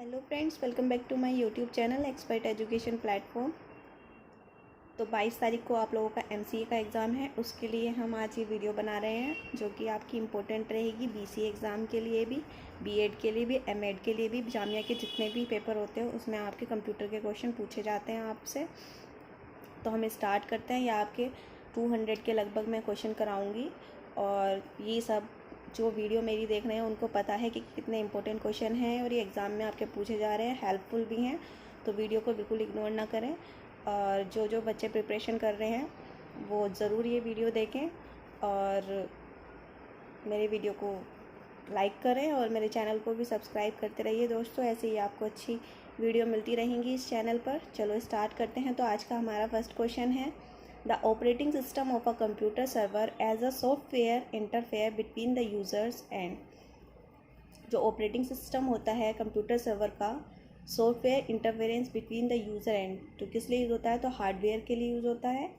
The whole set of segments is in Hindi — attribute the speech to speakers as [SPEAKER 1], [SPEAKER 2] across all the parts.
[SPEAKER 1] Hello friends, welcome back to my YouTube channel expert education platform. तो 22 तारीख को आप लोगों का एमसीए का एग्ज़ाम है, उसके लिए हम आज ये वीडियो बना रहे हैं जो कि आपकी इम्पोर्टेंट रहेगी बीसीए एग्ज़ाम के लिए भी, बीएड के लिए भी, एमएड के लिए भी। जामिया के जितने भी पेपर होते हैं उसमें आपके कंप्यूटर के क्वेश्चन पूछे जाते हैं आपसे। तो हम स्टार्ट करते हैं। या आपके 200 के लगभग मैं क्वेश्चन कराऊँगी और ये सब जो वीडियो मेरी देख रहे हैं उनको पता है कि कितने इंपॉर्टेंट क्वेश्चन हैं और ये एग्ज़ाम में आपके पूछे जा रहे हैं, हेल्पफुल भी हैं। तो वीडियो को बिल्कुल इग्नोर ना करें और जो बच्चे प्रिपरेशन कर रहे हैं वो ज़रूर ये वीडियो देखें और मेरे वीडियो को लाइक करें और मेरे चैनल को भी सब्सक्राइब करते रहिए दोस्तों। ऐसे ही आपको अच्छी वीडियो मिलती रहेंगी इस चैनल पर। चलो स्टार्ट करते हैं। तो आज का हमारा फर्स्ट क्वेश्चन है, the operating system of a computer server as a software interfere between the users and. जो ऑपरेटिंग सिस्टम होता है कंप्यूटर सर्वर का, software interference between the user and, तो किस लिए यूज़ होता है? तो हार्डवेयर के लिए यूज़ होता है।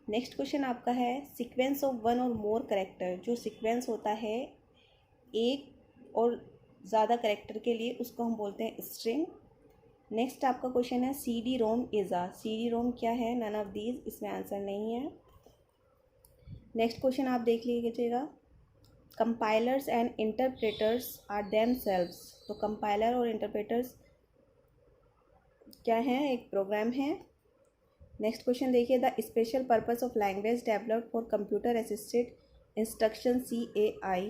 [SPEAKER 1] नेक्स्ट क्वेश्चन आपका है, सीक्वेंस ऑफ वन और मोर करेक्टर। जो सीक्वेंस होता है एक और ज़्यादा करेक्टर के लिए उसको हम बोलते हैं स्ट्रिंग। नेक्स्ट आपका क्वेश्चन है, C D ROM is a. C D ROM क्या है? नन ऑफ दीज, इसमें आंसर नहीं है। नेक्स्ट क्वेश्चन आप देख लीजिएगा, compilers and interpreters are themselves. तो कंपाइलर और इंटरप्रेटर्स क्या है? एक प्रोग्राम है। नेक्स्ट क्वेश्चन देखिए, the special purpose of language developed for computer assisted instruction CAI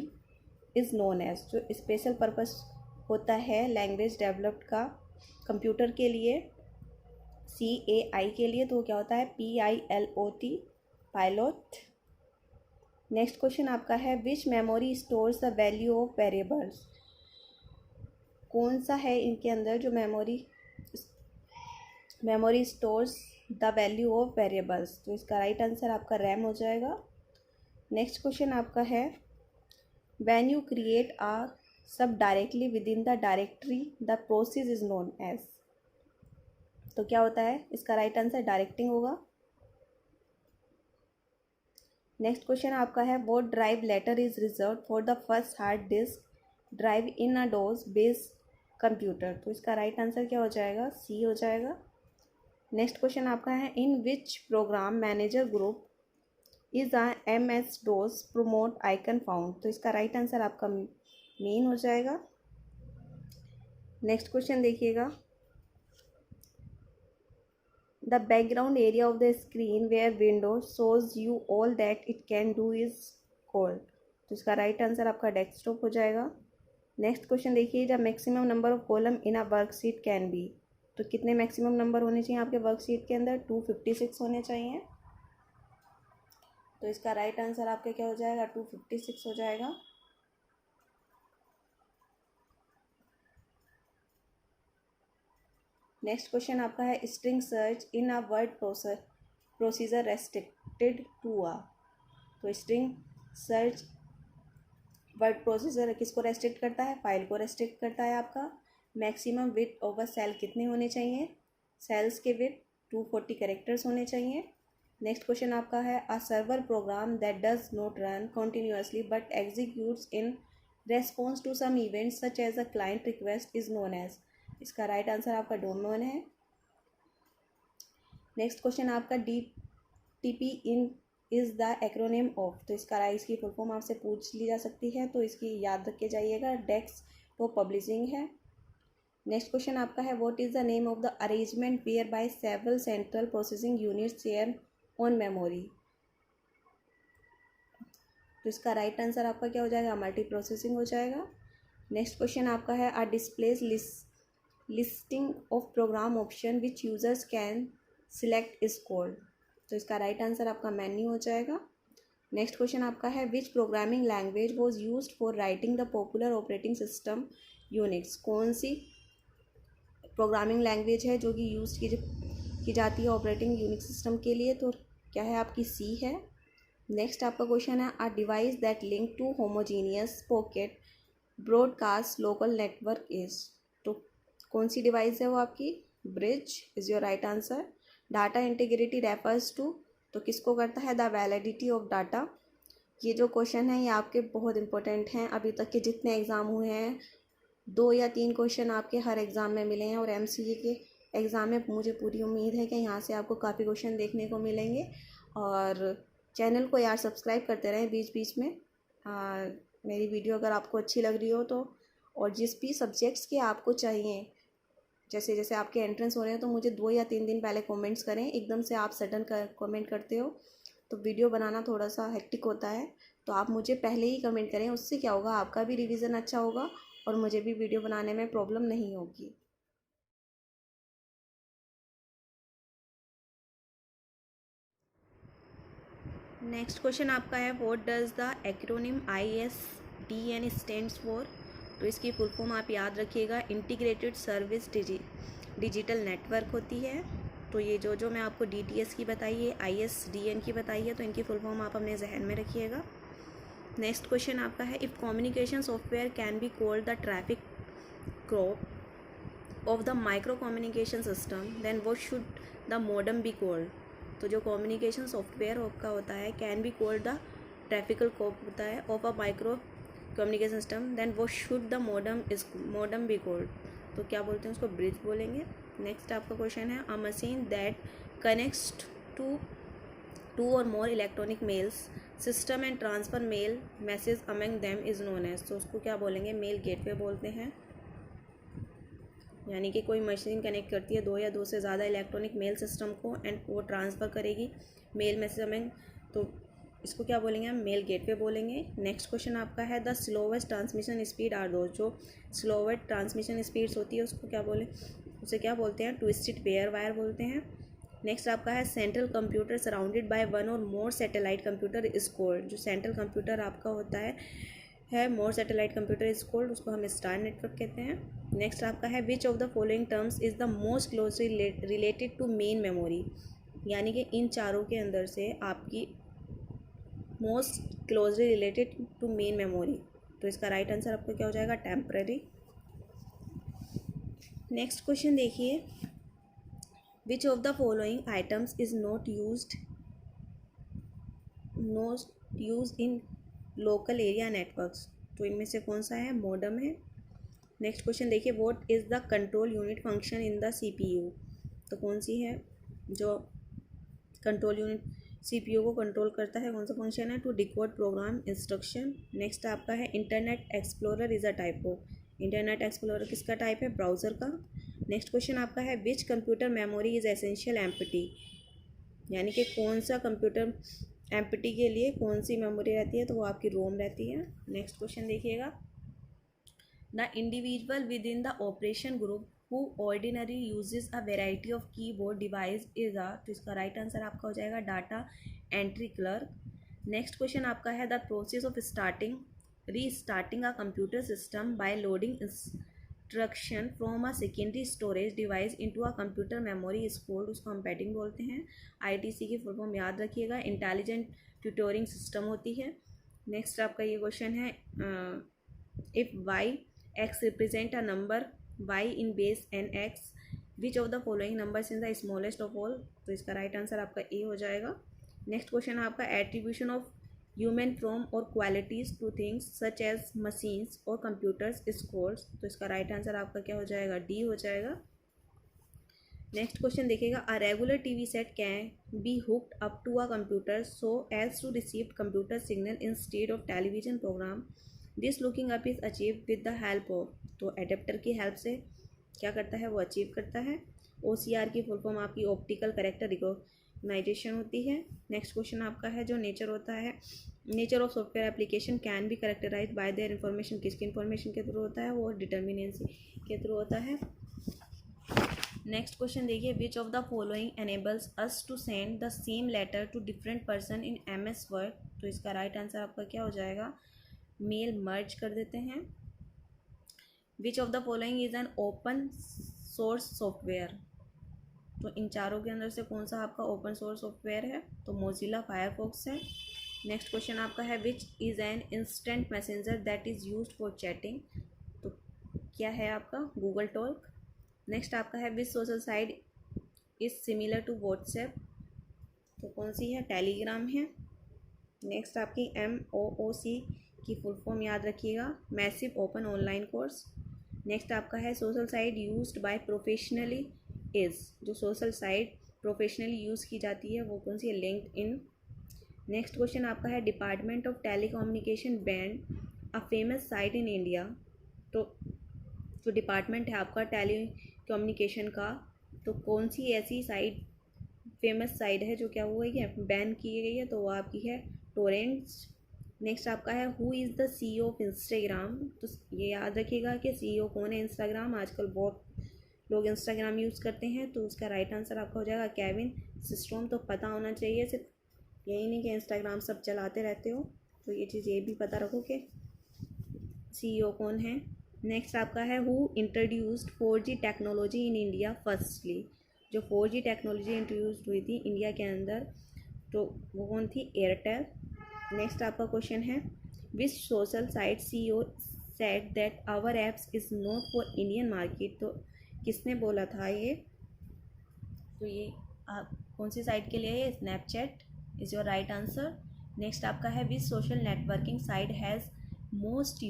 [SPEAKER 1] is known as. जो स्पेशल पर्पस होता है लैंग्वेज डेवलप्ड का कंप्यूटर के लिए, CAI के लिए, तो क्या होता है? PILOT, pilot. नेक्स्ट क्वेश्चन आपका है, which memory stores the value of variables. कौन सा है इनके अंदर जो memory stores the value of variables? तो इसका राइट आंसर आपका रैम हो जाएगा। नेक्स्ट क्वेश्चन आपका है, when you create a sub directly within the directory the process is known as. तो क्या होता है? इसका राइट आंसर डायरेक्टिंग होगा। नेक्स्ट क्वेश्चन आपका है, what drive letter is reserve for the first hard disk drive in a DOS base computer. तो इसका राइट आंसर क्या हो जाएगा? C हो जाएगा। नेक्स्ट क्वेश्चन आपका है, in which program manager group is a MS DOS prompt icon found. तो इसका राइट आंसर आपका मेन हो जाएगा। नेक्स्ट क्वेश्चन देखिएगा, the background area of the screen where window shows you all that it can do is called. तो इसका राइट आंसर आपका डेस्कटॉप हो जाएगा। नेक्स्ट क्वेश्चन देखिए, the maximum number of column in a worksheet can be. तो कितने मैक्सिमम नंबर होने चाहिए आपके वर्कशीट के अंदर? 256 होने चाहिए। तो इसका राइट आंसर आपका क्या हो जाएगा? 256 हो जाएगा। नेक्स्ट क्वेश्चन आपका है, string search in a word procedure restricted to a. तो स्ट्रिंग सर्च वर्ड प्रोसीजर किसको रेस्ट्रिक्ट करता है? फाइल को रेस्ट्रिक्ट करता है आपका। मैक्सिमम विड्थ ओवर सेल कितने होने चाहिए? सेल्स के विड्थ 240 कैरेक्टर्स होने चाहिए। नेक्स्ट क्वेश्चन आपका है, a server program that does not run continuously but executes in response to some events such as a client request is known as. इसका राइट आंसर आपका डोमेन है। नेक्स्ट क्वेश्चन आपका, DTP in is the acronym of. तो इसकी फुल फॉर्म आपसे पूछ ली जा सकती है, तो इसकी याद रख के जाइएगा। डेस्कटॉप पब्लिशिंग है। नेक्स्ट क्वेश्चन आपका है, what is the name of the arrangement where by several central processing units share on memory. तो इसका राइट आंसर आपका क्या हो जाएगा? मल्टी प्रोसेसिंग हो जाएगा। नेक्स्ट क्वेश्चन आपका है, a displayed listing of program option which users can select is called. तो इसका राइट आंसर आपका मेन्यू हो जाएगा। नेक्स्ट क्वेश्चन आपका है, विच programming language was used for writing the popular operating system Unix. कौन सी प्रोग्रामिंग लैंग्वेज है जो कि यूज़ की जाती है ऑपरेटिंग यूनिक्स सिस्टम के लिए? तो क्या है आपकी? C है। नेक्स्ट आपका क्वेश्चन है, a device that link to homogeneous pocket broadcast local network is. तो कौन सी डिवाइस है वो आपकी? Bridge is your right answer. Data integrity refers to, तो किसको करता है? The validity of data. ये जो क्वेश्चन है ये आपके बहुत इंपॉर्टेंट हैं। अभी तक के जितने एग्ज़ाम हुए हैं 2 या 3 क्वेश्चन आपके हर एग्ज़ाम में मिले हैं और एमसीए के एग्ज़ाम में मुझे पूरी उम्मीद है कि यहाँ से आपको काफ़ी क्वेश्चन देखने को मिलेंगे। और चैनल को यार सब्सक्राइब करते रहें बीच बीच में। मेरी वीडियो अगर आपको अच्छी लग रही हो तो, और जिस भी सब्जेक्ट्स के आपको चाहिए, जैसे जैसे आपके एंट्रेंस हो रहे हैं तो मुझे 2 या 3 दिन पहले कमेंट्स करें। एकदम से आप सडन कमेंट करते हो तो वीडियो बनाना थोड़ा सा हेक्टिक होता है, तो आप मुझे पहले ही कमेंट करें। उससे क्या होगा, आपका भी रिवीजन अच्छा होगा और मुझे भी वीडियो बनाने में प्रॉब्लम नहीं होगी। नेक्स्ट क्वेश्चन आपका है, what does the acronym ISDN stands for. तो इसकी फुल फॉर्म आप याद रखिएगा, इंटीग्रेटेड सर्विस डिजिटल नेटवर्क होती है। तो ये जो मैं आपको DTS की बताई है, ISDN की बताई है, तो इनकी फुल फॉर्म आप अपने जहन में रखिएगा। नेक्स्ट क्वेश्चन आपका है, if communication software can be called the traffic cop of the micro communication system then what should the modem be called. तो जो कम्युनिकेशन सॉफ्टवेयर का होता है can be called the traffic cop होता है of a micro communication system, then what should the modem be called. तो क्या बोलते हैं उसको, ब्रिज बोलेंगे। नेक्स्ट आपका क्वेश्चन है, a machine that connects to 2 or more electronic mails system and transfer mail message among them is known as. तो उसको क्या बोलेंगे, मेल गेटवे बोलते हैं। यानी कि कोई मशीन कनेक्ट करती है 2 या 2 से ज़्यादा इलेक्ट्रॉनिक मेल सिस्टम को एंड वो ट्रांसफ़र करेगी मेल मैसेज अमंग, तो इसको क्या बोलेंगे, हम मेल गेटवे बोलेंगे। नेक्स्ट क्वेश्चन आपका है, the slowest transmission speed are दो। जो स्लोवेस्ट ट्रांसमिशन स्पीड्स होती है उसको क्या बोले, उसे क्या बोलते हैं, ट्विस्टेड पेयर वायर बोलते हैं। नेक्स्ट आपका है, central computer surrounded by 1 or more satellite computer is called. जो सेंट्रल कंप्यूटर आपका होता है more satellite computer is called, उसको हम स्टार नेटवर्क कहते हैं। नेक्स्ट आपका है, which of the following terms is the most closely related to main memory. यानी कि इन चारों के अंदर से आपकी most closely related to main memory, तो इसका राइट आंसर आपका क्या हो जाएगा, टेम्पररी। नेक्स्ट क्वेश्चन देखिए, which of the following items is not used in local area networks. तो इनमें से कौन सा है, मॉडेम है। नेक्स्ट क्वेश्चन देखिए, what is the control unit function in the CPU। तो कौन सी है जो कंट्रोल यूनिट CPU को कंट्रोल करता है, कौन सा फंक्शन है, to decode program instruction. Next आपका है, internet explorer is a type of. Internet explorer किसका टाइप है, ब्राउज़र का। नेक्स्ट क्वेश्चन आपका है, which computer memory is essential empty. यानी कि कौन सा कंप्यूटर एम्प्टी के लिए कौन सी मेमोरी रहती है, तो वो आपकी रोम रहती है। नेक्स्ट क्वेश्चन देखिएगा, the individual with in the operation group who ordinary uses a variety of keyboard device is a. तो इसका राइट आंसर आपका हो जाएगा data entry clerk. Next question आपका है, the process of restarting a computer system by loading instruction from a secondary storage device into a computer memory is called. उसको हम पैडिंग बोलते हैं। ITC की फुल फॉर्म याद रखिएगा, इंटेलिजेंट ट्यूटोरिंग सिस्टम होती है। नेक्स्ट आपका ये क्वेश्चन है, if y x represent a number y in base nx, which of the following numbers in the smallest of all. तो इसका राइट आंसर आपका ए हो जाएगा। नेक्स्ट क्वेश्चन आपका, attribution of human from or qualities to things such as machines or computers is called. तो इसका राइट आंसर आपका क्या हो जाएगा, डी हो जाएगा। नेक्स्ट क्वेश्चन देखिएगा, a regular TV set can be hooked up to a computer so as to receive computer signal instead of television program. This looking up is achieve with the help of. तो एडेप्टर की हेल्प से क्या करता है, वो अचीव करता है। OCR की फुल फॉर्म आपकी ऑप्टिकल करेक्टर रिकॉग्नाइजेशन होती है। नेक्स्ट क्वेश्चन आपका है, जो नेचर होता है, nature of software application can be characterize by their information. किसकी इन्फॉर्मेशन के थ्रू होता है, वो डिटर्मिनेंसी के थ्रू होता है। नेक्स्ट क्वेश्चन देखिए, which of the following enables us to send the same letter to different person in MS word. तो इसका राइट आंसर आपका क्या हो जाएगा, मेल मर्ज कर देते हैं। विच of the following is an open source software. तो इन चारों के अंदर से कौन सा आपका ओपन सोर्स सॉफ्टवेयर है, तो मोजिला फायरफॉक्स है। नेक्स्ट क्वेश्चन आपका है, which is an instant messenger that is used for chatting. तो क्या है आपका, गूगल टॉक। नेक्स्ट आपका है, which social site is similar to WhatsApp. तो कौन सी है, टेलीग्राम है। नेक्स्ट आपकी MOOC की फुल फॉर्म याद रखिएगा, massive open online course. Next आपका है social site used by professionally is, जो सोशल साइट प्रोफेशनली यूज़ की जाती है वो कौन सी है, लिंक्ड इन। नेक्स्ट क्वेश्चन आपका है department of telecommunication band a famous site in India. तो जो डिपार्टमेंट है आपका टेली कम्युनिकेशन का, तो कौन सी ऐसी साइट फेमस साइट है जो क्या हुई है, बैन की गई है, तो वो आपकी है टोरेंट्स। नेक्स्ट आपका है who is the CEO of Instagram. तो ये याद रखिएगा कि CEO कौन है इंस्टाग्राम, आजकल बहुत लोग इंस्टाग्राम यूज़ करते हैं, तो उसका राइट आंसर आपका हो जाएगा केविन सिस्टोम। तो पता होना चाहिए, सिर्फ यही नहीं कि इंस्टाग्राम सब चलाते रहते हो, तो ये चीज़ ये भी पता रखो कि CEO कौन है। नेक्स्ट आपका है who introduced 4G technology in India firstly. जो 4G टेक्नोलॉजी इंट्रोड्यूस हुई थी इंडिया के अंदर, तो वो कौन थी, एयरटेल। नेक्स्ट आपका क्वेश्चन है which social site CEO said that our apps is not for Indian market. तो किसने बोला था ये, तो ये आप कौन सी साइट के लिए है, Snapchat is your right answer. Next आपका है which social networking site has most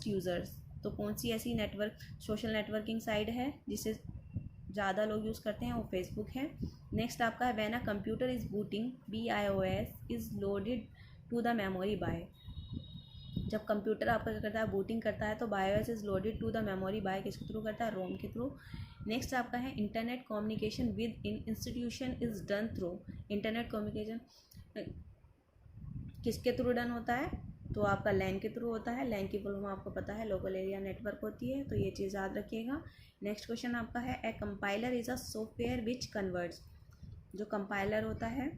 [SPEAKER 1] users. तो कौन सी ऐसी नेटवर्क सोशल नेटवर्किंग साइट है जिसे ज़्यादा लोग यूज़ करते हैं, वो फेसबुक है। नेक्स्ट आपका है when a computer is booting BIOS is loaded to the memory by. जब कंप्यूटर आपका क्या करता है, बूटिंग करता है, तो BIOS is loaded to the memory by किसके थ्रू करता है, रोम के थ्रू। नेक्स्ट आपका है internet communication within institution is done through. Internet communication किसके थ्रू डन होता है, तो आपका लैन के थ्रू होता है। लैन की फुल फॉर्म आपको पता है, लोकल एरिया नेटवर्क होती है, तो ये चीज़ याद रखिएगा। नेक्स्ट क्वेश्चन आपका है ए compiler is a software which converts. जो कंपाइलर होता है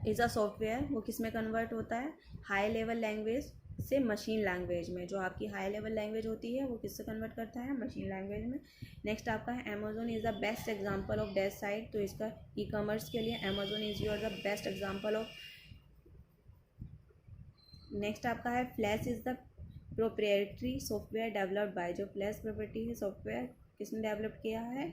[SPEAKER 1] इज़ अ सॉफ्टवेयर, वो किस में कन्वर्ट होता है, हाई लेवल लैंग्वेज से मशीन लैंग्वेज में। जो आपकी हाई लेवल लैंग्वेज होती है वो किससे कन्वर्ट करता है, मशीन लैंग्वेज में। नेक्स्ट आपका है Amazon is the best example of that site. तो इसका ई-कॉमर्स के लिए Amazon is your the best example of. Next आपका है flash is the proprietary software developed by. जो फ्लैश प्रॉपर्टी है सॉफ्टवेयर किसने डेवलप किया है,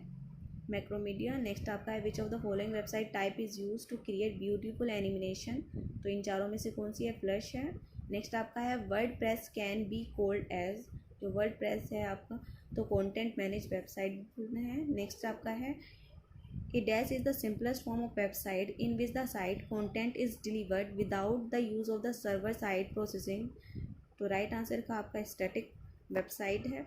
[SPEAKER 1] मैक्रोमीडिया। नेक्स्ट आपका है which of the following website type is use to create beautiful animation. तो इन चारों में से कौन सी है, फ्लश है। नेक्स्ट आपका है WordPress can be called as. जो वर्ड प्रेस है आपका, तो कंटेंट मैनेज वेबसाइट है। नेक्स्ट आपका है A dash is the simplest form of website in which the site content is delivered without the use of the server side processing। तो राइट आंसर का आपका स्टैटिक वेबसाइट है।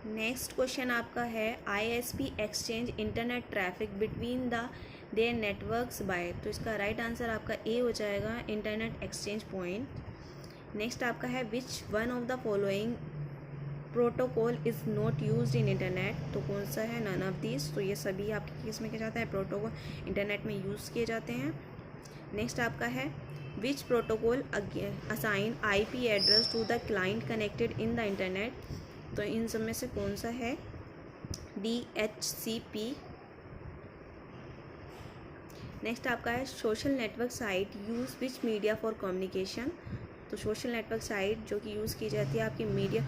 [SPEAKER 1] नेक्स्ट क्वेश्चन आपका है ISP exchange internet traffic between the their networks by. तो इसका राइट आंसर आपका ए हो जाएगा, इंटरनेट एक्सचेंज पॉइंट। नेक्स्ट आपका है which one of the following protocol is not use in internet. तो कौन सा है, नन ऑफ दिस। तो ये सभी आपके केस में क्या जाता है, प्रोटोकॉल इंटरनेट में यूज़ किए जाते हैं। नेक्स्ट आपका है which protocol assign IP address to the client connected in the internet. तो इन सब में से कौन सा है, DHCP। नेक्स्ट आपका है social network site use which media for communication. तो सोशल नेटवर्क साइट जो कि यूज़ की जाती है आपकी मीडिया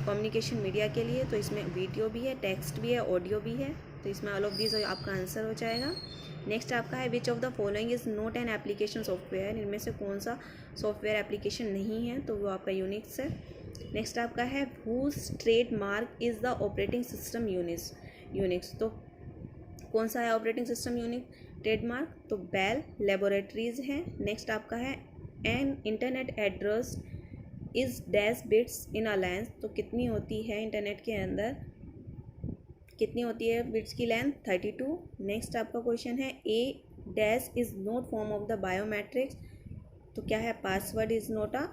[SPEAKER 1] कम्युनिकेशन मीडिया के लिए, तो इसमें वीडियो भी है, टेक्स्ट भी है, ऑडियो भी है, तो इसमें ऑल ऑफ दिस आपका आंसर हो जाएगा। नेक्स्ट आपका है which of the following is not an application software. इनमें से कौन सा सॉफ्टवेयर एप्लीकेशन नहीं है, तो वो आपका यूनिक्स है। नेक्स्ट आपका है whose trademark is the operating system Unix. तो कौन सा है ऑपरेटिंग सिस्टम यूनिक ट्रेडमार्क, तो बेल लेबोरेटरीज है। नेक्स्ट आपका है an internet address is dash bits in a length. तो कितनी होती है इंटरनेट के अंदर, कितनी होती है बिट्स की लेंथ, 32। नेक्स्ट आपका क्वेश्चन है a dash is not form of the biometrics. तो क्या है, password is not a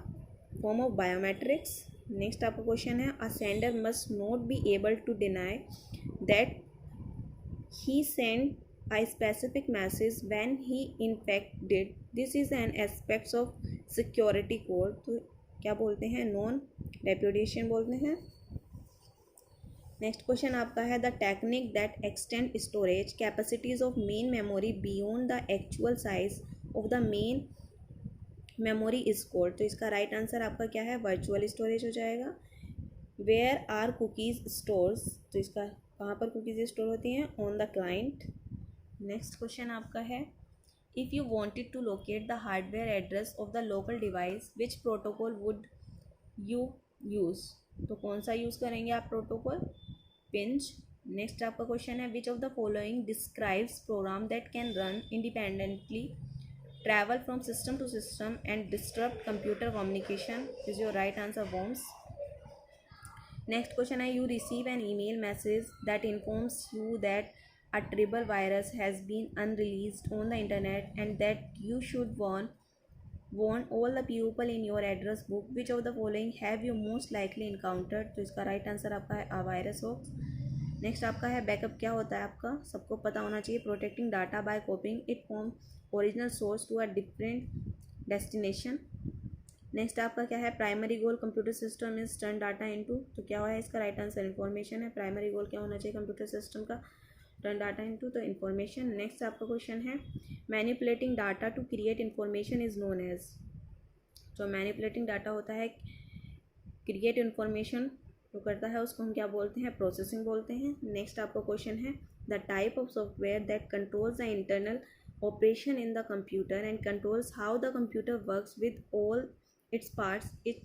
[SPEAKER 1] form of biometrics. Next आपका क्वेश्चन है a sender must not be able to deny that he send a specific message when he in fact did। this is an aspect of security code। तो क्या बोलते हैं, नॉन रेप्यूडिएशन बोलते हैं। नेक्स्ट क्वेश्चन आपका है the technique that extend storage capacities of main memory beyond the actual size of the main memory is called. तो इसका राइट आंसर आपका क्या है, वर्चुअल स्टोरेज हो जाएगा। Where are cookies stores. तो इसका कहाँ पर कुकीज़ स्टोर होती हैं, on the client. Next question आपका है if you wanted to locate the hardware address of the local device which protocol would you use. तो कौन सा यूज़ करेंगे आप प्रोटोकॉल? पिंच। नेक्स्ट आपका क्वेश्चन है which of the following describes program that can run independently, travel from system to system and disturb computer communication? Is your right answer worms. Next question है you receive an email message that informs you that a terrible virus has been unreleased on the internet and that you should warn all the people in your address book. Which of the following have you most likely encountered? तो इसका राइट आंसर आपका है वायरस होक्स। नेक्स्ट आपका है बैकअप क्या होता है आपका सबको पता होना चाहिए। Protecting data by copying it from original source to a different destination. Next आपका क्या है primary goal computer system is turn data into, तो क्या है इसका राइट आंसर इन्फॉर्मेशन है। प्राइमरी गोल क्या होना चाहिए कंप्यूटर सिस्टम का? टर्न डाटा इनटू तो इन्फॉर्मेशन। नेक्स्ट आपका क्वेश्चन है manipulating data to create information is known as, तो मैनिपुलेटिंग डाटा होता है क्रिएट इन्फॉर्मेशन जो करता है उसको हम क्या बोलते हैं? प्रोसेसिंग बोलते हैं। नेक्स्ट आपका क्वेश्चन है the type of software that controls the internal operation in the computer and controls how the computer works with all its parts it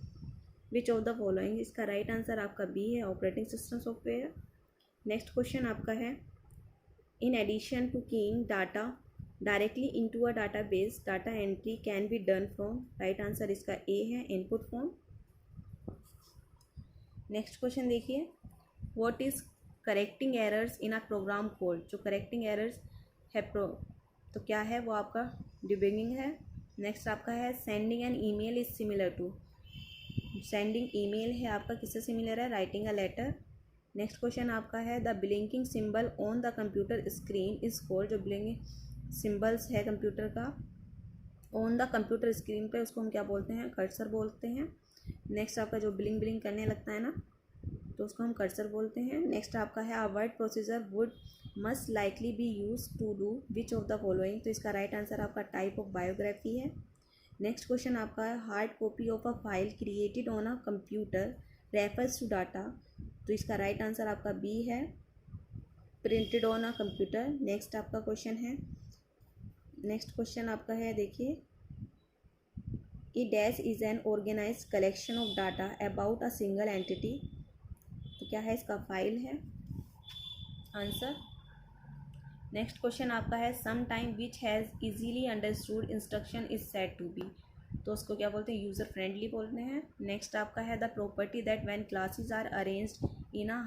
[SPEAKER 1] which of the following? इसका राइट आंसर आपका बी है operating system software. Next question आपका है in addition to keying data directly into a database, data entry can be done from, right answer इसका A है input form। नेक्स्ट क्वेश्चन देखिए what is correcting errors in a program code, जो correcting errors है तो क्या है वो आपका debugging है। नेक्स्ट आपका है sending an email is similar to, sending email है आपका किससे सिमिलर है? writing a letter। Next question आपका है the blinking symbol on the computer screen is called, जो ब्लिंकिंग सिंबल्स है कंप्यूटर का ऑन द कंप्यूटर स्क्रीन पे उसको हम क्या बोलते हैं? कर्सर बोलते हैं। नेक्स्ट आपका जो ब्लिंक ब्लिंक करने लगता है ना तो उसको हम कर्सर बोलते हैं। नेक्स्ट आपका है a word procedure would must likely be use to do which of the following, तो इसका राइट आंसर आपका टाइप ऑफ बायोग्राफी है। नेक्स्ट क्वेश्चन आपका है hard copy of a file created on a computer refers to data, तो इसका राइट आंसर आपका बी है printed on a computer. Next आपका क्वेश्चन है नेक्स्ट क्वेश्चन आपका है देखिए E dash is an organize collection of data about a single entity, तो क्या है इसका फाइल है आंसर। नेक्स्ट क्वेश्चन आपका है some time which has easily understood instruction is said to be, तो उसको क्या बोलते हैं? यूज़र फ्रेंडली बोलते हैं। नेक्स्ट आपका है the property that when classes are arranged in a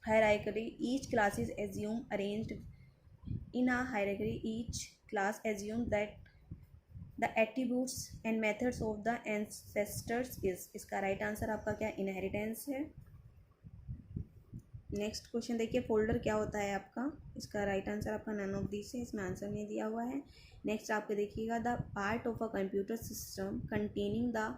[SPEAKER 1] hierarchy each class is assumed arranged in a hierarchy each class assumes that the attributes and methods of the ancestors is, इसका राइट आंसर आपका क्या? इनहेरिटेंस है। नेक्स्ट क्वेश्चन देखिए फोल्डर क्या होता है आपका? इसका राइट आंसर आपका नन ऑफ दिस है, इसमें आंसर नहीं दिया हुआ है। नेक्स्ट आपके देखिएगा the part of a computer system containing the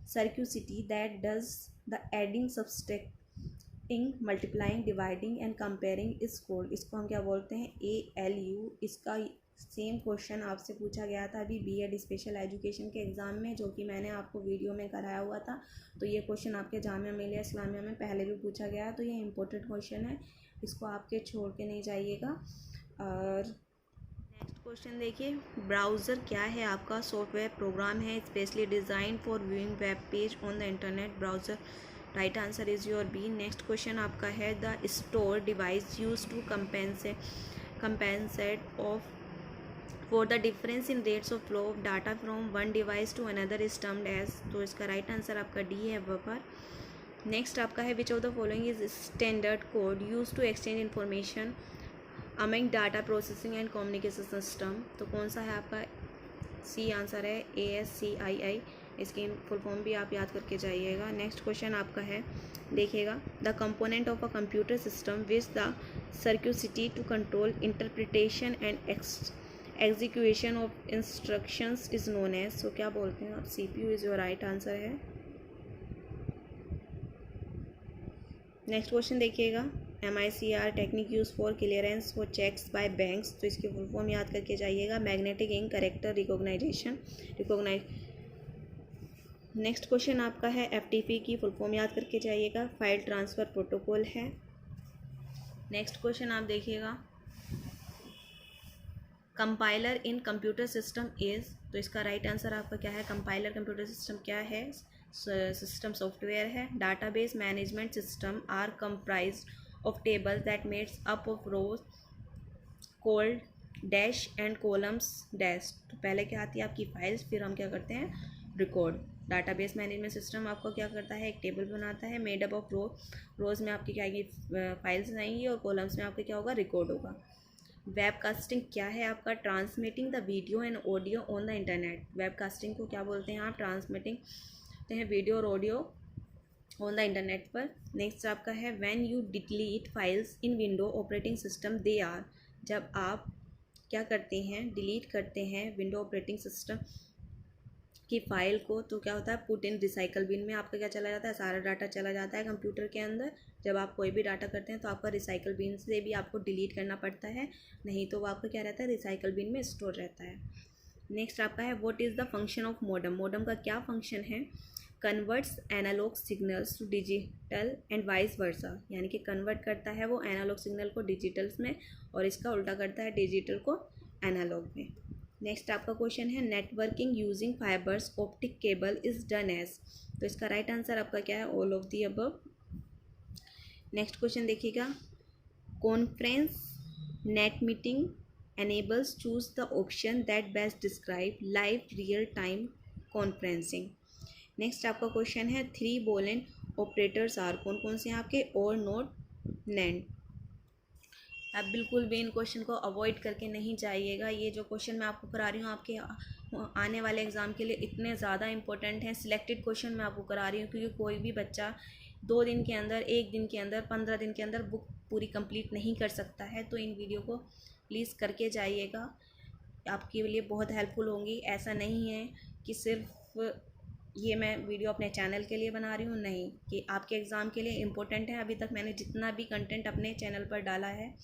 [SPEAKER 1] circuitry that does the adding subtracting multiplying dividing and comparing is called, इसको हम क्या बोलते हैं? ALU। इसका सेम क्वेश्चन आपसे पूछा गया था अभी B.Ed स्पेशल एजुकेशन के एग्ज़ाम में, जो कि मैंने आपको वीडियो में कराया हुआ था। तो ये क्वेश्चन आपके जामिया मिलिया इस्लामिया में पहले भी पूछा गया, तो ये इम्पोर्टेंट क्वेश्चन है, इसको आपके छोड़ के नहीं जाइएगा। और नेक्स्ट क्वेश्चन देखिए ब्राउज़र क्या है आपका? सॉफ्टवेयर प्रोग्राम है specially design for viewing web page on the internet. Browser right answer is your B. Next question आपका है the store device use to compensate of for the difference in rates of flow of data from one device to another is termed as, तो इसका राइट आंसर आपका डी है बफर। नेक्स्ट आपका है which of the following is standard code use to exchange information among data processing and communication system, तो कौन सा है आपका? सी आंसर है ASCII, इसकी फुल फॉर्म भी आप याद करके जाइएगा। नेक्स्ट क्वेश्चन आपका है देखिएगा the component of a computer system which the circuitry to control interpretation and execution of instructions is known as, so क्या बोलते हैं आप? CPU is your right answer है। नेक्स्ट क्वेश्चन देखिएगा MICR technique use for clearance for cheques by banks, तो इसकी फुल फॉर्म याद करके जाइएगा magnetic ink character recognition. Next question आपका है FTP की फुल फॉर्म याद करके जाइएगा, फाइल ट्रांसफ़र प्रोटोकॉल है। नेक्स्ट क्वेश्चन आप देखिएगा compiler in computer system is, तो इसका राइट आंसर आपका क्या है? कंपाइलर कंप्यूटर सिस्टम क्या है? सिस्टम सॉफ्टवेयर है। Database management system are comprised of tables that made up of rows called dash and columns dash. तो पहले क्या आती है आपकी फाइल्स, फिर हम क्या करते हैं? रिकॉर्ड। डाटाबेस मैनेजमेंट सिस्टम आपको क्या करता है? एक टेबल बनाता है मेड अप ऑफ रोज में आपकी क्या आएगी? फाइल्स आएंगी, और कॉलम्स में आपके क्या होगा? रिकॉर्ड होगा। वेबकास्टिंग क्या है आपका? Transmitting the video and audio on the internet. Webcasting को क्या बोलते हैं आप? ट्रांसमिटिंग करते हैं वीडियो और ऑडियो ऑन द इंटरनेट पर। नेक्स्ट आपका है when you delete files in window operating system they are, जब आप क्या करते हैं? डिलीट करते हैं विंडो ऑपरेटिंग सिस्टम की फ़ाइल को, तो क्या होता है? पुट इन रिसाइकल बिन में आपका क्या चला जाता है? सारा डाटा चला जाता है कंप्यूटर के अंदर। जब आप कोई भी डाटा करते हैं तो आपका रिसाइकल बिन से भी आपको डिलीट करना पड़ता है, नहीं तो वो आपका क्या रहता है? रिसाइकल बिन में स्टोर रहता है। नेक्स्ट आपका है what is the function of modem. Modem का क्या फंक्शन है? Converts analog signals to digital and vice versa, यानी कि कन्वर्ट करता है वो एनालॉग सिग्नल को डिजिटल्स में, और इसका उल्टा करता है डिजिटल को एनालॉग में। नेक्स्ट आपका क्वेश्चन है networking using fibres optic cable is done as, तो इसका राइट आंसर आपका क्या है? All of the above. Next question देखिएगा, conference net meeting enables choose the option that best describe live real time conferencing। Next आपका क्वेश्चन है 3 बूलियन ऑपरेटर्स आर, कौन कौन से हैं आपके? और नॉट नैंड। आप बिल्कुल भी इन क्वेश्चन को अवॉइड करके नहीं जाइएगा। ये जो क्वेश्चन मैं आपको करा रही हूँ आपके आने वाले एग्ज़ाम के लिए इतने ज़्यादा इंपॉर्टेंट हैं। सिलेक्टेड क्वेश्चन मैं आपको करा रही हूँ क्योंकि कोई भी बच्चा 2 दिन के अंदर, 1 दिन के अंदर, 15 दिन के अंदर बुक पूरी कंप्लीट नहीं कर सकता है। तो इन वीडियो को प्लीज़ करके जाइएगा, आपके लिए बहुत हेल्पफुल होंगी। ऐसा नहीं है कि सिर्फ ये मैं वीडियो अपने चैनल के लिए बना रही हूँ, नहीं, कि आपके एग्ज़ाम के लिए इम्पोर्टेंट है। अभी तक मैंने जितना भी कंटेंट अपने चैनल पर डाला है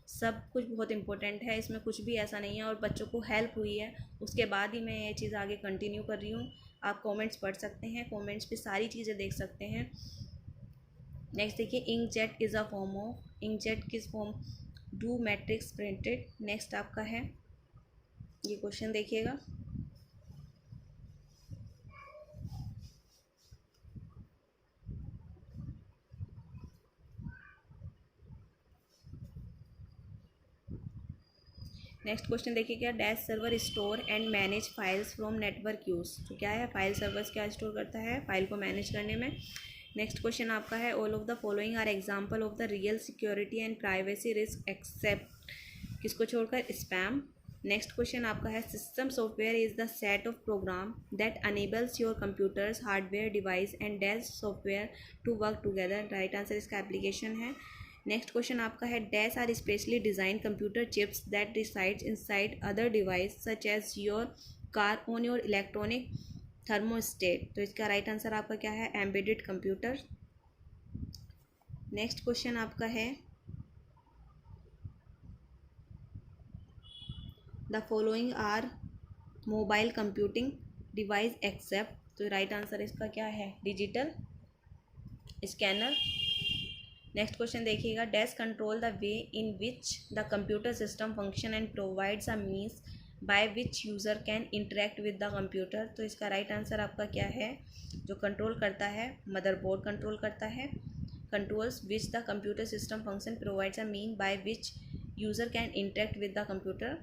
[SPEAKER 1] सब कुछ बहुत इम्पोर्टेंट है, इसमें कुछ भी ऐसा नहीं है, और बच्चों को हेल्प हुई है उसके बाद ही मैं ये चीज़ आगे कंटिन्यू कर रही हूँ। आप कमेंट्स पढ़ सकते हैं, कमेंट्स पे सारी चीज़ें देख सकते हैं। नेक्स्ट देखिए, inkjet is a form of, inkjet किस form? Dot matrix printed. Next आपका है ये क्वेश्चन देखिएगा, नेक्स्ट क्वेश्चन देखिए क्या, dash server store and manage files from network use. तो क्या है? फाइल सर्वर्स क्या स्टोर करता है? फाइल को मैनेज करने में। नेक्स्ट क्वेश्चन आपका है all of the following are example of the real security and privacy risk except, किसको छोड़कर? स्पैम। नेक्स्ट क्वेश्चन आपका है system software is the set of program that enables your computers hardware device and dash software to work together. Right answer इसका एप्लीकेशन है। नेक्स्ट क्वेश्चन आपका है dash are specially design computer chips that resides inside other device such as your car on your electronic thermostat. तो इसका राइट आंसर आपका क्या है? Embedded computer. नेक्स्ट क्वेश्चन आपका है the following are mobile computing device except, तो राइट आंसर इसका क्या है? Digital scanner. नेक्स्ट क्वेश्चन देखिएगा, dash control the way in which the computer system function and provides a means by which user can interact with the computer. तो इसका राइट आंसर आपका क्या है? जो कंट्रोल करता है, मदरबोर्ड कंट्रोल करता है। Controls which the computer system function provides a mean by which user can interact with the computer,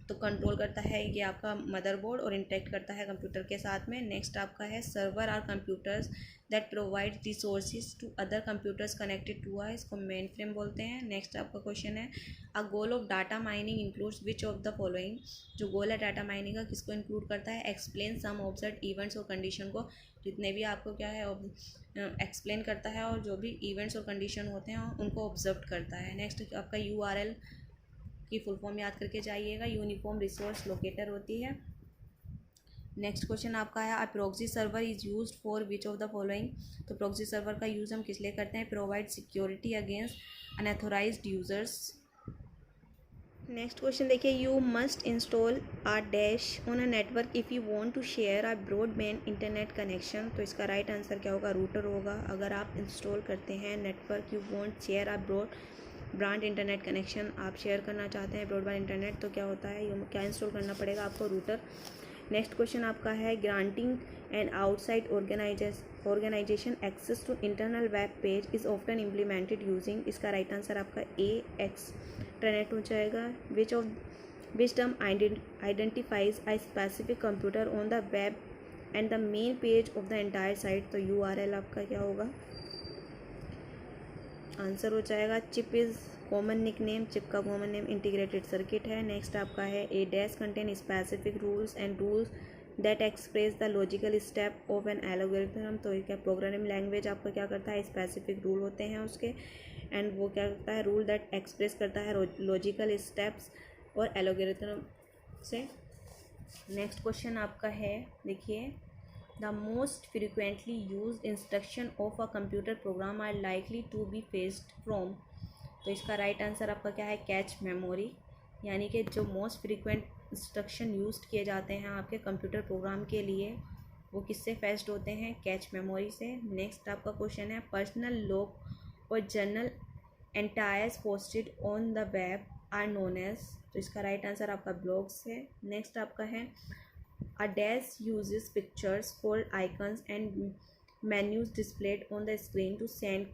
[SPEAKER 1] तो कंट्रोल करता है ये आपका मदरबोर्ड और इंटरेक्ट करता है कंप्यूटर के साथ में। नेक्स्ट आपका है server are computers that provide resources to other computers connected to a, इसको मेन फ्रेम बोलते हैं। नेक्स्ट आपका क्वेश्चन है a goal of data mining includes which of the following, जो गोल है डाटा माइनिंग का किसको इंक्लूड करता है? एक्सप्लेन सम ऑब्जर्व इवेंट्स और कंडीशन को, जितने भी आपको क्या है एक्सप्लेन करता है, और जो भी इवेंट्स और कंडीशन होते हैं उनको ऑब्जर्व करता है। नेक्स्ट आपका URL की फुल फॉर्म याद करके जाइएगा, यूनिफॉर्म रिसोर्स लोकेटर होती है। नेक्स्ट क्वेश्चन आपका है a proxy server is used for which of the following, तो प्रॉक्सी सर्वर का यूज़ हम किस लिए करते हैं? Provide security against unauthorised users. Next question देखिए, you must install a dash on a network if you want to share a broadband internet connection, तो इसका राइट आंसर क्या होगा? रूटर होगा। अगर आप इंस्टॉल करते हैं network, you want share a broad broad internet connection आप शेयर करना चाहते हैं, ब्रॉडबैंड इंटरनेट, तो क्या होता है, क्या इंस्टॉल करना पड़ेगा आपको, रूटर। नेक्स्ट क्वेश्चन आपका है granting and outside organization access to internal web page is often implemented using, इसका राइट आंसर आपका ए एक्सट्रानेट हो जाएगा। Which term identifies a specific computer on the web and the main page of the entire site, तो URL आपका क्या होगा, आंसर हो जाएगा chip is common nickname, chip का कॉमन नेम इंटीग्रेटेड सर्किट है। नेक्स्ट आपका है a dash contain specific rules and rules that express the logical step of an algorithm, तो क्या प्रोग्रामिंग लैंग्वेज आपका क्या करता है, स्पेसिफिक रूल होते हैं उसके, एंड वो क्या करता है, रूल दैट एक्सप्रेस करता है लॉजिकल स्टेप्स और एल्गोरिथम से। नेक्स्ट क्वेश्चन आपका है, देखिए the most frequently used instruction of a computer program are likely to be faced from, तो इसका राइट आंसर आपका क्या है, कैच मेमोरी, यानी कि जो मोस्ट फ्रिक्वेंट इंस्ट्रक्शन यूज किए जाते हैं आपके कंप्यूटर प्रोग्राम के लिए वो किससे फेस्ड होते हैं, कैच मेमोरी से। नेक्स्ट आपका क्वेश्चन है पर्सनल लॉग और journal entries posted on the web are known as, तो इसका राइट आंसर आपका ब्लॉग्स है। नेक्स्ट आपका है a dash uses pictures called icons and menus displayed on the screen to send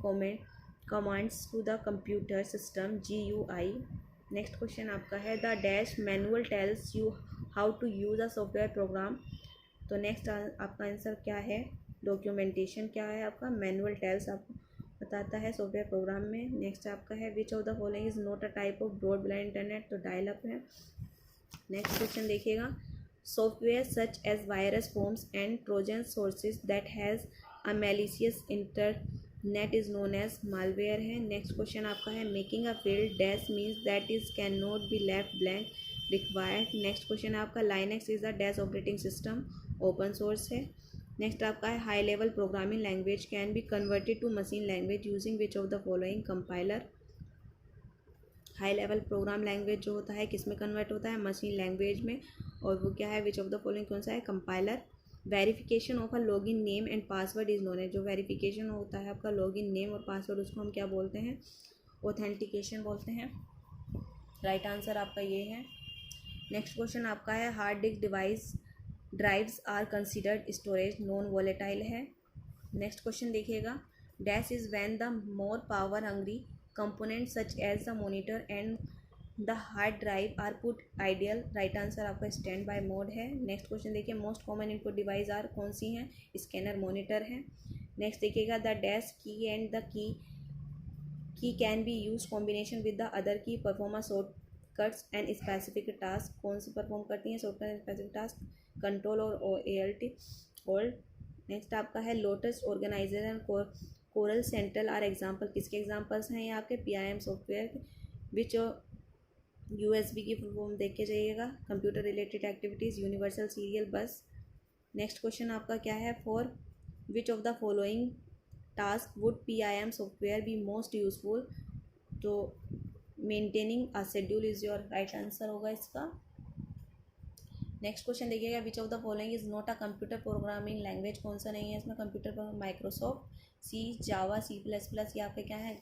[SPEAKER 1] commands to the computer system GUI। Next question आपका है the dash manual tells you how to use a software program, तो नेक्स्ट आपका आंसर क्या है, डॉक्यूमेंटेशन क्या है आपका, मैनुअल टेल्स आपको बताता है सॉफ्टवेयर प्रोग्राम में। नेक्स्ट आपका है which of the following is not a type of broadband internet, तो डायल अप है। नेक्स्ट क्वेश्चन देखिएगा software such as virus forms and trojan sources that has a malicious internet is known as malware है। नेक्स्ट क्वेश्चन आपका है making a field dash means that is can not be left blank required. Next question है आपका Linux is the dash operating system, open source है। नेक्स्ट आपका है high level programming language can be converted to machine language using which of the following compiler, high level program language जो होता है किस में कन्वर्ट होता है, मशीन लैंग्वेज में, और वो क्या है, विच ऑफ द फॉलोइंग कौन सा है, compiler. Verification of a login name and password is known है, जो वेरिफिकेशन होता है आपका लॉगिन नेम और पासवर्ड उसको हम क्या बोलते हैं, ऑथेंटिकेशन बोलते हैं। राइट आंसर आपका ये है। नेक्स्ट क्वेश्चन आपका है hard disk device drives are considered storage non volatile है। नेक्स्ट क्वेश्चन देखिएगा dash is when the more power hungry components such as the monitor and the hard drive are put ideal, right answer आपका स्टैंड बाय मोड है। नेक्स्ट क्वेश्चन देखिए most common input device are कौन सी हैं, स्कैनर मॉनिटर है। नेक्स्ट देखिएगा the dash key and the key can be use combination with the other key perform a shortcuts and specific task, कौन सी परफॉर्म करती हैं shortcut and specific task, control और ALT होल्ड। नेक्स्ट आपका है Lotus organisation Corel Central are example, किसके एग्जाम्पल्स हैं ये आपके PIM सॉफ्टवेयर विच USB की फुल फॉर्म देख के जाइएगा, computer related activities universal serial bus. Next question आपका क्या है for which of the following task would PIM software be most useful, तो maintaining a schedule is your right answer होगा इसका। नेक्स्ट क्वेश्चन देखिएगा which of the following is not a computer programming language, कौन सा नहीं है इसमें कंप्यूटर प्रोग्राम, माइक्रोसॉफ्ट सी, जावा, C++, ये आपके क्या है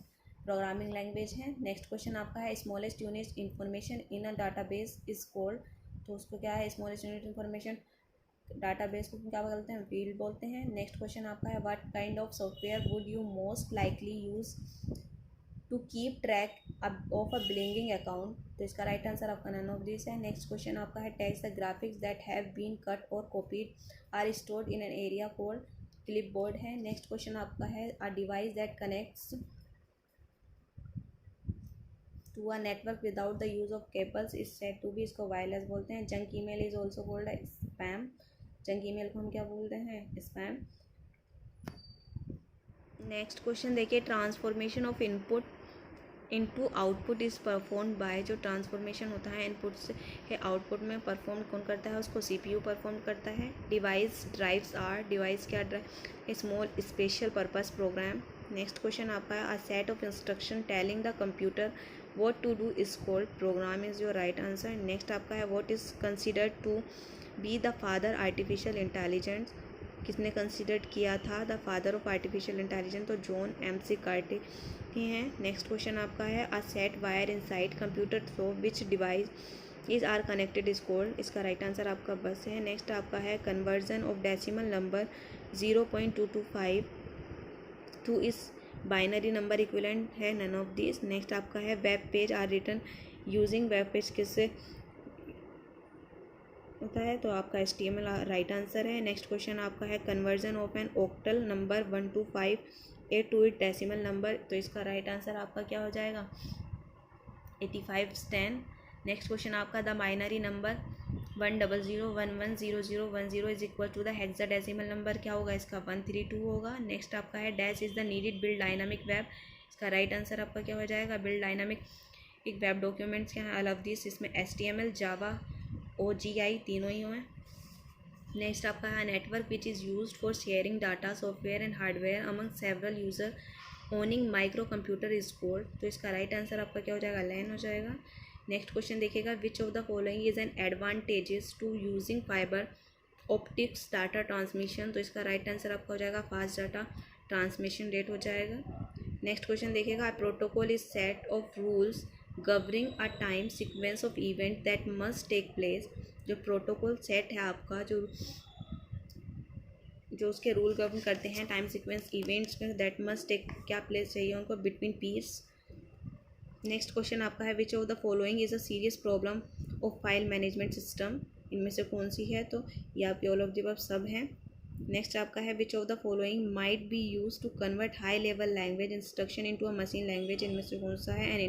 [SPEAKER 1] प्रोग्रामिंग लैंग्वेज है। नेक्स्ट क्वेश्चन आपका है smallest unit information in a database is called, तो उसको क्या है स्मॉलेस्ट यूनिट इंफॉर्मेशन डाटाबेस को क्या बोलते हैं, फील्ड बोलते हैं। नेक्स्ट क्वेश्चन आपका है what kind of software would you most likely use to keep track of a billinging account, तो इसका राइट आंसर आपका नन ऑफ दिस है। नेक्स्ट क्वेश्चन आपका है text the graphics that have been cut और copied are stored in an area called clipboard है। नेक्स्ट क्वेश्चन आपका है a device that connects to a network without the use of cables is said to B, इसको वायरलेस बोलते हैं। Junk email is also called spam, junk email को हम क्या बोलते हैं, स्पैम। नेक्स्ट क्वेश्चन देखिए transformation of input into output is perform by, जो ट्रांसफॉर्मेशन होता है इनपुट से आउटपुट में परफॉर्म कौन करता है, उसको CPU परफॉर्म करता है। डिवाइस ड्राइव्स आर, डिवाइस क्या drive, small special purpose program. Next question आपका है a set of instruction telling the computer what to do is called, program is your right answer. Next आपका है what is considered to be the father artificial intelligence, किसने कंसिडर किया था the father of artificial intelligence? तो जॉन एम कार्टी ही हैं। नेक्स्ट क्वेश्चन आपका है a set wire inside computer through which device is are connected is called? इसका राइट आंसर आपका बस है। नेक्स्ट आपका है conversion of decimal number 0.225 to is binary number equivalent है नन ऑफ दिस। नेक्स्ट आपका है web page are written using web page किससे होता है? तो आपका HTML राइट आंसर है। नेक्स्ट क्वेश्चन आपका है conversion of an octal number 125 to it decimal number? तो इसका राइट आंसर आपका क्या हो जाएगा? 8510। नेक्स्ट क्वेश्चन आपका the binary number 100110010 is equal to the hexadecimal number क्या होगा? इसका 132 होगा। नेक्स्ट आपका है dash is the needed build dynamic web? इसका राइट आंसर आपका क्या हो जाएगा? बिल्ड डायनामिक एक वेब डॉक्यूमेंट्स क्या है? ऑल ऑफ दिस, इसमें HTML जावा OGI तीनों ही हैं। नेक्स्ट आपका है network which is used for sharing data software and hardware among several user owning micro computer is called? तो इसका राइट आंसर आपका क्या हो जाएगा? LAN हो जाएगा। नेक्स्ट क्वेश्चन देखिएगा which of the following is an advantages to using fiber optics data transmission? तो इसका राइट आंसर आपका हो जाएगा फास्ट डाटा ट्रांसमिशन रेट हो जाएगा। नेक्स्ट क्वेश्चन देखिएगा protocol is set of rules governing a time sequence of event that must take place? जो प्रोटोकॉल सेट है आपका जो उसके रूल गवर्न करते हैं टाइम सीक्वेंस इवेंट्स में दैट मस्ट टेक क्या प्लेस चाहिए उनको बिटवीन पीस। नेक्स्ट क्वेश्चन आपका है which of the following is a serious problem of file management system? इनमें से कौन सी है? तो ये आपके ऑल ऑफ द अबव सब हैं। नेक्स्ट आपका है which of the following might be use to convert high level language instruction into a machine language? इनमें से कौन सा है? एन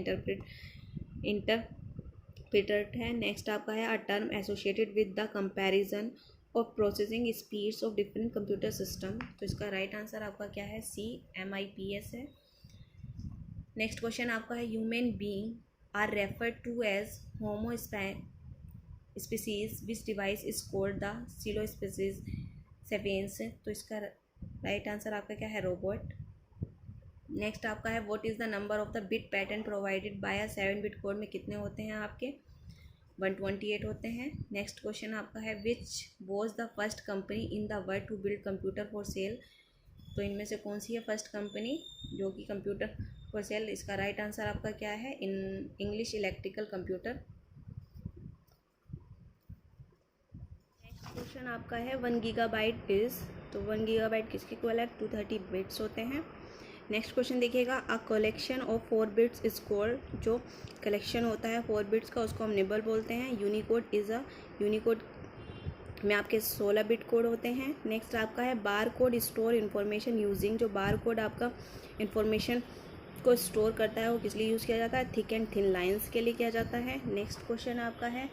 [SPEAKER 1] इंटरप्रेटर है। नेक्स्ट आपका है a term associated with the comparison of processing speeds of different computer system? तो इसका राइट आंसर आपका क्या है? CMIPS है। नेक्स्ट क्वेश्चन आपका है human being are referred to as homo species which device is called the silo species sapiens? तो इसका राइट आंसर आपका क्या है? रोबोट। नेक्स्ट आपका है what is the number of the bit pattern provided by a seven bit code? में कितने होते हैं आपके? 128 होते हैं। नेक्स्ट क्वेश्चन आपका है which was the first company in the world to build computer for sale? तो इनमें से कौन सी है फर्स्ट कंपनी जो कि कंप्यूटर फॉर सेल? इसका राइट आंसर आपका क्या है? English electrical computer. Next question आपका है 1 गीगाबाइट इज़? तो 1 गीगाबाइट किसके इक्वल है? 230 बिट्स होते हैं। नेक्स्ट क्वेश्चन देखिएगा a collection of 4 bits is called? जो कलेक्शन होता है 4 बिट्स का उसको हम निबल बोलते हैं। यूनिकोड इज़ अ यूनिकोड में आपके 16 बिट कोड होते हैं। नेक्स्ट आपका है bar code store information using? जो बार कोड आपका इन्फॉर्मेशन को स्टोर करता है वो किस लिए यूज़ किया जाता है? थिक एंड थिन लाइन्स के लिए किया जाता है। नेक्स्ट क्वेश्चन आपका है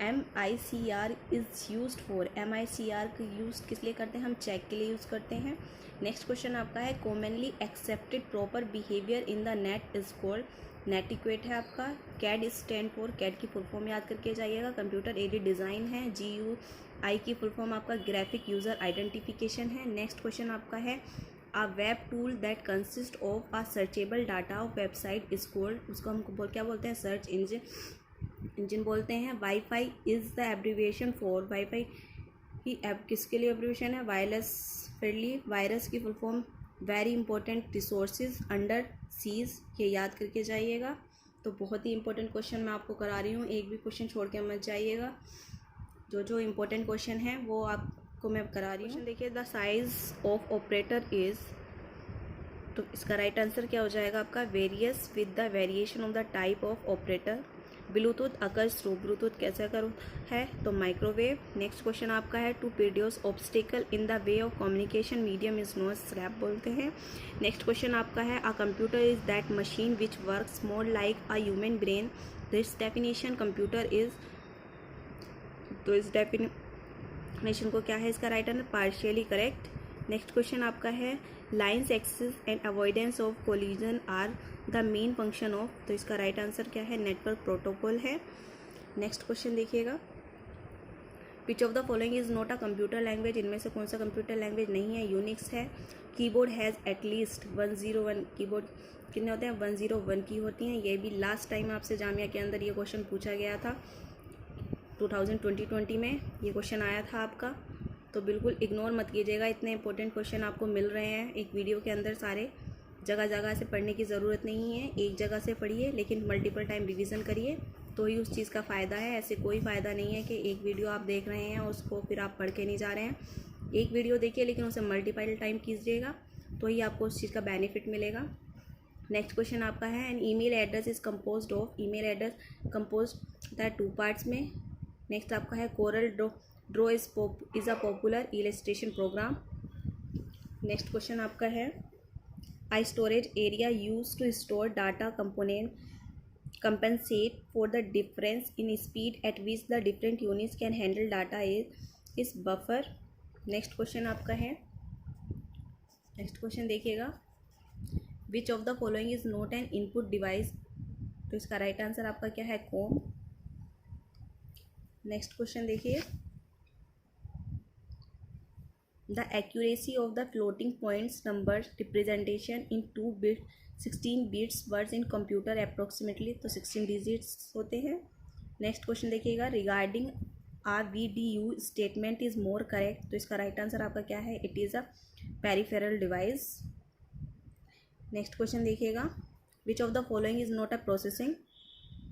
[SPEAKER 1] MICR is used for? MICR को यूज़ किस लिए करते हैं? हम चेक के लिए यूज़ करते हैं। नेक्स्ट क्वेश्चन आपका है commonly accepted proper behaviour in the net is called? Netiquette है आपका। CAD stand for? CAD की फुल फॉर्म याद करके जाइएगा। कंप्यूटर एडेड डिज़ाइन है। GUI की फुल फॉर्म आपका ग्राफिक यूज़र आइडेंटिफिकेशन है। नेक्स्ट क्वेश्चन आपका है a web tool that consist of a searchable data of website is called? उसको हम क्या बोलते हैं? सर्च इंजन बोलते हैं। Wi-Fi is the abbreviation for? Wifi की किसके लिए एब्रीविएशन है? Wireless friendly. वायरस की full form very important resources under seize, ये याद करके जाइएगा। तो बहुत ही इंपॉर्टेंट क्वेश्चन मैं आपको करा रही हूँ, एक भी क्वेश्चन छोड़ के मत जाइएगा। जो इंपॉर्टेंट क्वेश्चन है वो आपको मैं करा रही हूँ। देखिए the size of operator is? तो इसका राइट आंसर क्या हो जाएगा आपका? Various with the variation of the type of operator. Bluetooth occurs through? Bluetooth कैसे अकर है? तो माइक्रोवेव। नेक्स्ट क्वेश्चन आपका है to produce obstacle in the way of communication medium is known scrap बोलते हैं। नेक्स्ट क्वेश्चन आपका है a computer is that machine which works more like a human brain? This definition computer is? तो इस डेफिनेशन को क्या है इसका right answer? Partially correct. Next question आपका है lines access and avoidance of collision are the main function of? तो इसका राइट आंसर क्या है? नेटवर्क प्रोटोकॉल है। नेक्स्ट क्वेश्चन देखिएगा which of the following is not a computer language? इनमें से कौन सा कंप्यूटर लैंग्वेज नहीं है? यूनिक्स है। कीबोर्ड हैज़ एटलीस्ट 101 कीबोर्ड कितने होते हैं? 101 की होती हैं। ये भी लास्ट टाइम आपसे जामिया के अंदर ये क्वेश्चन पूछा गया था 2020 में, ये क्वेश्चन आया था आपका। तो बिल्कुल इग्नोर मत कीजिएगा, इतने इंपॉर्टेंट क्वेश्चन आपको मिल रहे हैं एक वीडियो के अंदर सारे। जगह जगह से पढ़ने की ज़रूरत नहीं है, एक जगह से पढ़िए लेकिन मल्टीपल टाइम रिवीजन करिए तो ही उस चीज़ का फ़ायदा है। ऐसे कोई फ़ायदा नहीं है कि एक वीडियो आप देख रहे हैं उसको फिर आप पढ़ के नहीं जा रहे हैं। एक वीडियो देखिए लेकिन उसे मल्टीपल टाइम कीजिएगा तो ही आपको उस चीज़ का बेनिफिट मिलेगा। नेक्स्ट क्वेश्चन आपका है, an email address is composed of, email address compose होता है 2 पार्ट्स में। नेक्स्ट आपका है, Corel Draw is a popular illustration program. Next question आपका है, I storage area use to store data component compensate for the difference in speed at which the different units can handle data is buffer। Next question आपका है, नेक्स्ट क्वेश्चन देखिएगा, which of the following is not an input device, तो इसका राइट आंसर आपका क्या है, कॉम। नेक्स्ट क्वेश्चन देखिए, the accuracy of the floating points number representation in 2 bit 16 bits words in computer approximately, तो 16 डिजिट्स होते हैं। नेक्स्ट क्वेश्चन देखिएगा, regarding RVDU statement is more correct, तो इसका राइट आंसर आपका क्या है, it is a peripheral device. Next question देखिएगा, which of the following is not a processing,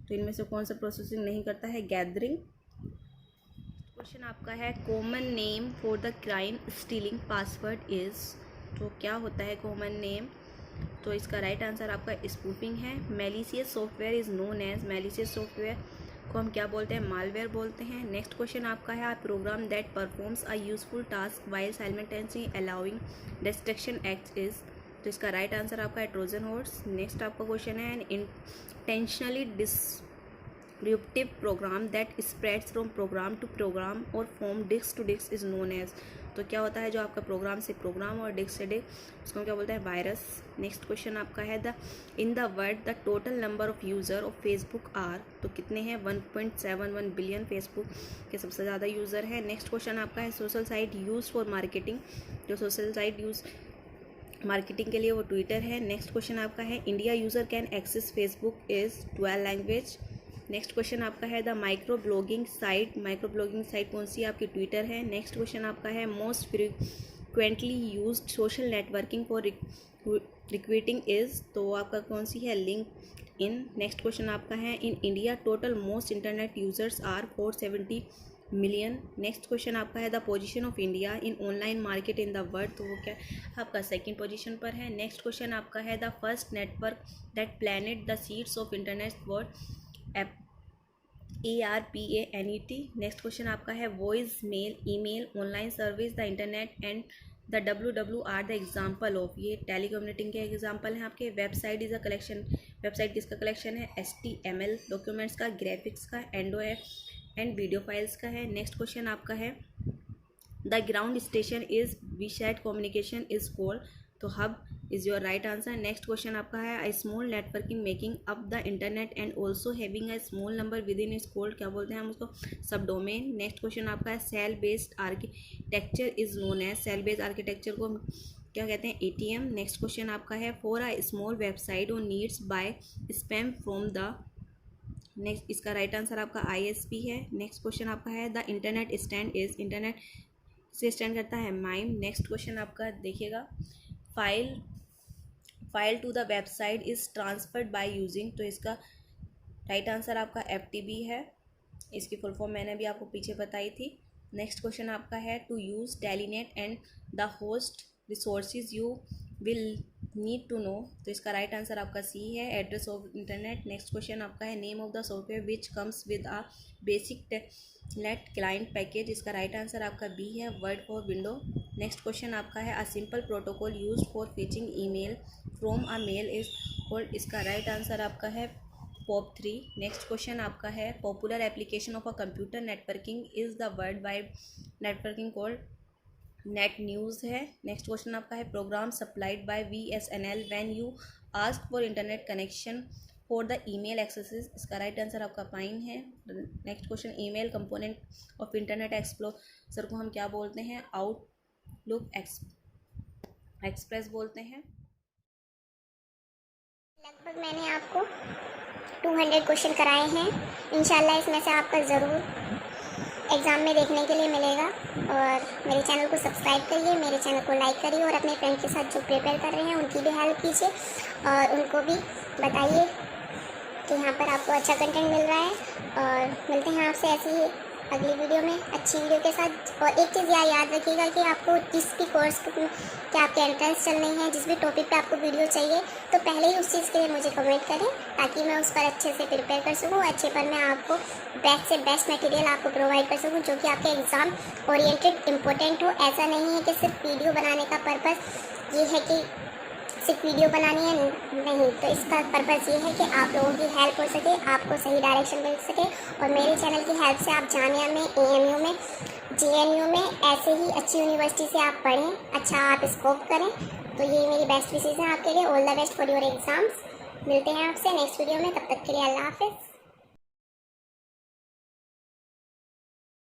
[SPEAKER 1] तो इनमें से कौन सा प्रोसेसिंग नहीं करता है, गैदरिंग। क्वेश्चन आपका है, common name for the crime stealing password is, तो क्या होता है कॉमन नेम, तो इसका राइट आंसर आपका स्पूफिंग है। Malicious software is known as, malicious software को हम क्या बोलते हैं, मालवेयर बोलते हैं। नेक्स्ट क्वेश्चन आपका है, program that performs a useful task while simultaneously allowing destruction act is, तो इसका राइट आंसर आपका है ट्रोजन हॉर्स। नेक्स्ट आपका क्वेश्चन है, an intentionally distributive program that spreads from program to program और from disk to disk is known as, तो क्या होता है जो आपका प्रोग्राम से प्रोग्राम और डिस्क से डिस्क, उसको क्या बोलते हैं, वायरस। नेक्स्ट क्वेश्चन आपका है, the in the world the total number of user of Facebook are, तो कितने हैं, 1.71 बिलियन फेसबुक के सबसे ज़्यादा यूज़र है। नेक्स्ट क्वेश्चन आपका है, social site use for marketing, जो सोशल साइट यूज़ मार्केटिंग के लिए वो ट्विटर है। नेक्स्ट क्वेश्चन आपका है, India user can access Facebook is 12 language. Next question आपका है, द माइक्रो ब्लॉगिंग साइट कौन सी आपकी, ट्विटर है। नेक्स्ट क्वेश्चन आपका है, most frequently used social networking for recruiting is, तो आपका कौन सी है, लिंक्ड इन। नेक्स्ट क्वेश्चन आपका है, in India total most internet users are 470 million. Next question आपका है, the position of India in online market in the world, तो वो क्या आपका सेकंड पोजीशन पर है। नेक्स्ट क्वेश्चन आपका है, the first network that planted the seeds of internet word ARPANET। Next question आपका है, voice mail email online service the internet and the WW are the example of, ये टेलीकम्युनिटिंग के एग्जाम्पल हैं आपके। Website is a collection, website किसका कलेक्शन है, HTML डॉक्यूमेंट्स का, ग्राफिक्स का, एंड वीडियो फाइल्स का है। नेक्स्ट क्वेश्चन आपका है, the ground station is VSAT communication is called, तो hub is your right answer. Next question आपका है, a small networking making up the internet and also having a small number with in is called, क्या बोलते हैं हम उसको, सब डोमेन। नेक्स्ट क्वेश्चन आपका है, cell based architecture is known as, cell based architecture को क्या कहते हैं, ATM। नेक्स्ट क्वेश्चन आपका है, फॉर अ स्मॉल वेबसाइट और needs buy spam from the, next इसका राइट आंसर आपका ISP है। नेक्स्ट क्वेश्चन आपका है, the internet stand is, internet से स्टैंड करता है माइम। नेक्स्ट क्वेश्चन आपका देखिएगा, file to the website is transferred by using, तो इसका राइट आंसर आपका FTP है, इसकी फुल फॉर्म मैंने भी आपको पीछे बताई थी। नेक्स्ट क्वेश्चन आपका है, to use telnet and the host resources you will need to know, तो इसका राइट आंसर आपका C है, address of internet. Next question आपका है, name of the software which comes with a basic telnet client package, इसका राइट आंसर आपका B है, word for window. Next question आपका है, a simple protocol use for fetching email from a mail is called, इसका राइट आंसर आपका है POP3। नेक्स्ट क्वेश्चन आपका है, popular application of a computer networking is the world wide networking called, net news है। नेक्स्ट क्वेश्चन आपका है, program supplied by VSNL when you ask for internet connection for the email accesses, इसका राइट आंसर आपका पाइन है। Next question, email component of internet Explorer को हम क्या बोलते हैं, आउटलुक एक्सप्रेस बोलते हैं।
[SPEAKER 2] लगभग मैंने आपको 200 क्वेश्चन कराए हैं, इंशाल्लाह इसमें से आपका ज़रूर एग्ज़ाम में देखने के लिए मिलेगा। और मेरे चैनल को सब्सक्राइब करिए, मेरे चैनल को लाइक करिए और अपने फ्रेंड के साथ जो प्रिपेयर कर रहे हैं उनकी भी हेल्प कीजिए और उनको भी बताइए कि यहाँ पर आपको अच्छा कंटेंट मिल रहा है। और मिलते हैं आपसे ऐसी ही अगली वीडियो में अच्छी वीडियो के साथ। और एक चीज़ याद रखिएगा कि आपको जिस भी कोर्स के आपके एंट्रेंस चल रही हैं, जिस भी टॉपिक पे आपको वीडियो चाहिए, तो पहले ही उस चीज़ के लिए मुझे कमेंट करें ताकि मैं उस पर अच्छे से प्रिपेयर कर सकूँ, अच्छे पर मैं आपको बेस्ट से बेस्ट मटेरियल आपको प्रोवाइड कर सकूँ जो कि आपके एग्ज़ाम ओरिएंटेड इम्पोर्टेंट हो। ऐसा नहीं है कि सिर्फ वीडियो बनाने का पर्पज़ ये है कि सिर्फ वीडियो बनानी है, नहीं। तो इसका पर्पज़ ये है कि आप लोगों की हेल्प हो सके, आपको सही डायरेक्शन मिल सके और मेरे चैनल की हेल्प से आप जामिया में, AMU में, JNU में ऐसे ही अच्छी यूनिवर्सिटी से आप पढ़ें, अच्छा आप स्कोप करें। तो ये मेरी बेस्ट विशेज़ हैं आपके लिए। All the best for your exams. मिलते हैं आपसे नेक्स्ट वीडियो में, तब तक के लिए अल्लाह हाफ़िज़।